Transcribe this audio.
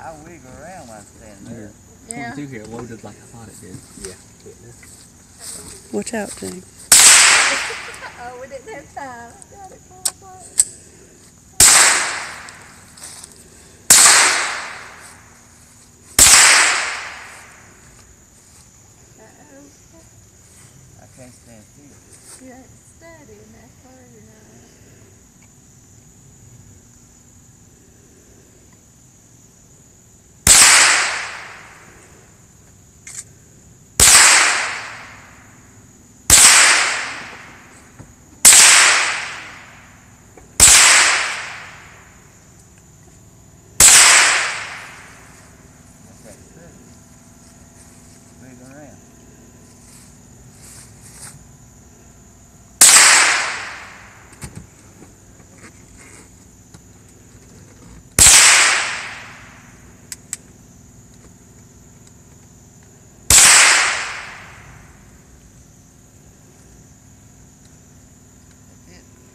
I wiggle around when I stand there. Yeah. Coming through here, it loaded like I thought it did. Yeah. Watch out, James. Oh, we didn't have time. Got it fall apart. I can't stand still. You ain't steady in that car, you know.